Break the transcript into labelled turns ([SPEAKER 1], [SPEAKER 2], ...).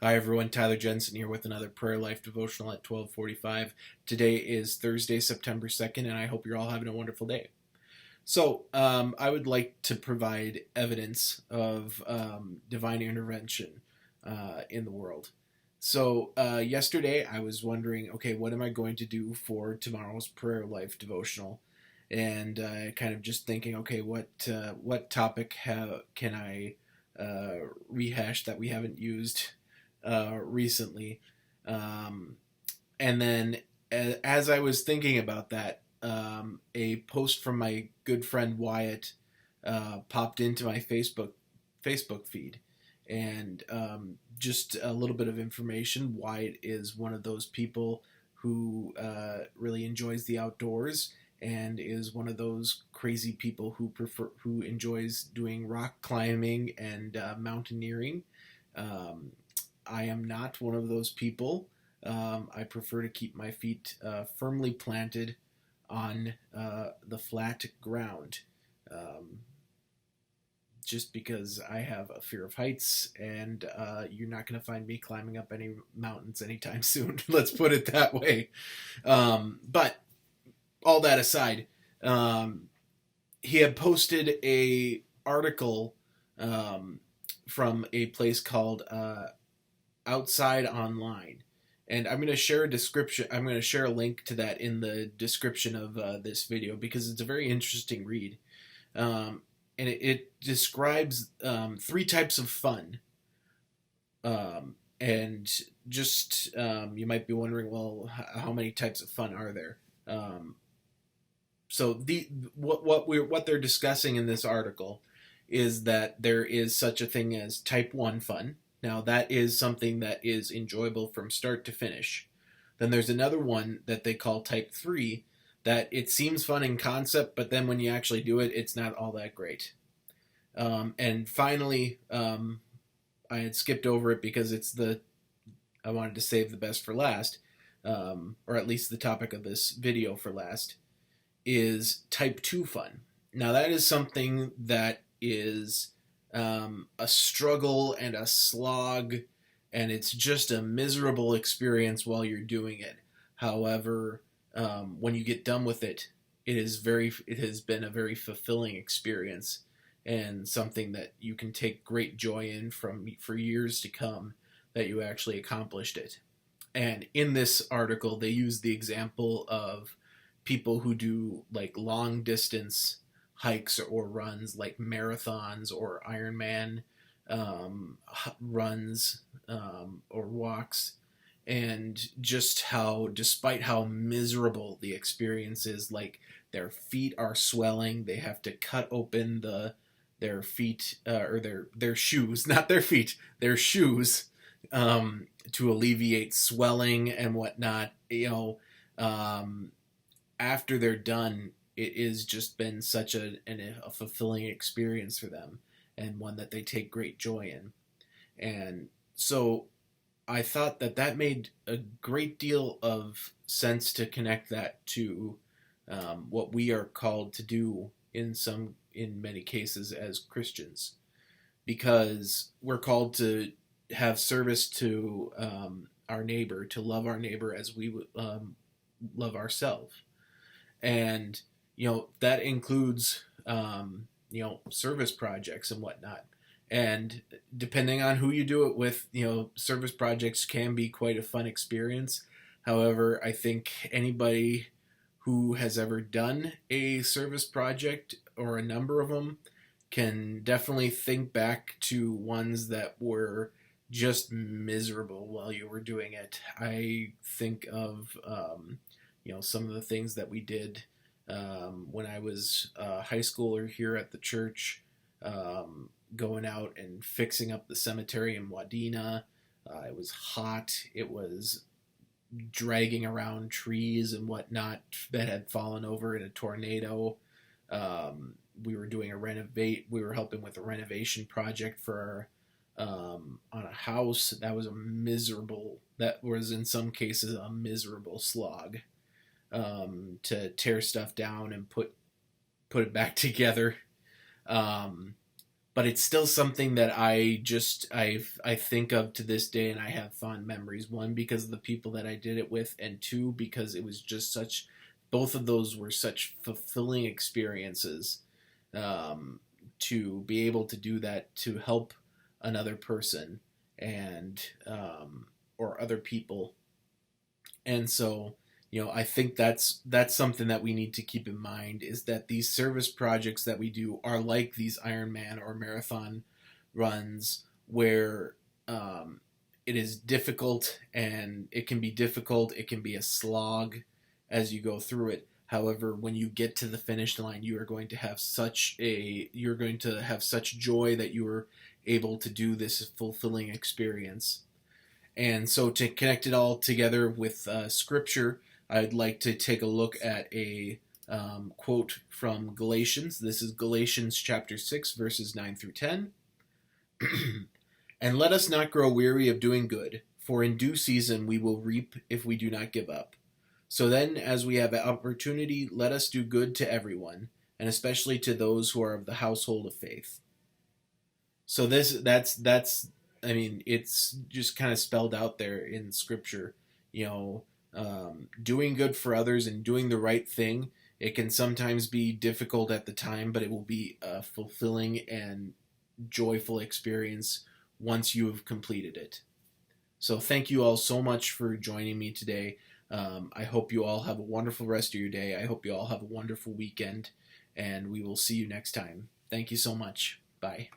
[SPEAKER 1] Hi everyone, Tyler Jensen here with another Prayer Life devotional at 12:45. Today is Thursday, September 2nd, and I hope you're all having a wonderful day. I would like to provide evidence of divine intervention in the world. Yesterday I was wondering, okay, what am I going to do for tomorrow's Prayer Life devotional? And kind of just thinking, okay, what topic can I rehash that we haven't used recently. And then as I was thinking about that, a post from my good friend Wyatt popped into my Facebook feed, and just a little bit of information. Wyatt is one of those people who really enjoys the outdoors and is one of those crazy people who enjoys doing rock climbing and mountaineering. I am not one of those people. I prefer to keep my feet firmly planted on the flat ground, just because I have a fear of heights, and you're not going to find me climbing up any mountains anytime soon. Let's put it that way. But all that aside, he had posted a article from a place called Outside Online, and I'm going to share a description. I'm going to share a link to that in the description of this video, because it's a very interesting read, and it describes three types of fun. And just you might be wondering, well, how many types of fun are there? What they're discussing in this article is that there is such a thing as type 1 fun. Now, that is something that is enjoyable from start to finish. Then there's another one that they call type 3, that it seems fun in concept, but then when you actually do it, it's not all that great. And finally, I had skipped over it because I wanted to save the best for last, or at least the topic of this video for last, is type 2 fun. Now, that is something that is a struggle and a slog, and it's just a miserable experience while you're doing it. However, when you get done with it, it has been a very fulfilling experience, and something that you can take great joy in for years to come, that you actually accomplished it. And in this article, they use the example of people who do like long distance hikes or runs, like marathons or Ironman runs or walks, and just how, despite how miserable the experience is, like their feet are swelling, they have to cut open their feet or their shoes, not their feet, their shoes, to alleviate swelling and whatnot. After they're done, it has just been such a fulfilling experience for them, and one that they take great joy in. And so I thought that made a great deal of sense to connect that to what we are called to do in many cases as Christians, because we're called to have service to our neighbor, to love our neighbor as we love ourselves. And that includes service projects and whatnot. And depending on who you do it with, service projects can be quite a fun experience. However, I think anybody who has ever done a service project, or a number of them, can definitely think back to ones that were just miserable while you were doing it. I think of some of the things that we did when I was a high schooler here at the church, going out and fixing up the cemetery in Wadena. It was hot. It was dragging around trees and whatnot that had fallen over in a tornado. We were helping with a renovation project for on a house that was in some cases a miserable slog, to tear stuff down and put it back together. but it's still something that I think of to this day, and I have fond memories. One, because of the people that I did it with, and two, because it was just such, both of those were such fulfilling experiences, to be able to do that, to help another person, and or other people. And so, I think that's something that we need to keep in mind, is that these service projects that we do are like these Ironman or marathon runs, where it is difficult, and it can be difficult. It can be a slog as you go through it. However, when you get to the finish line, you're going to have such joy that you were able to do this fulfilling experience. And so, to connect it all together with Scripture, I'd like to take a look at a quote from Galatians. This is Galatians chapter 6, verses 9 through 10. And let us not grow weary of doing good, for in due season we will reap if we do not give up. So then, as we have opportunity, let us do good to everyone, and especially to those who are of the household of faith. So that's I mean, it's just kind of spelled out there in Scripture. Doing good for others and doing the right thing. It can sometimes be difficult at the time, but it will be a fulfilling and joyful experience once you have completed it. So thank you all so much for joining me today. I hope you all have a wonderful rest of your day. I hope you all have a wonderful weekend, and we will see you next time. Thank you so much. Bye.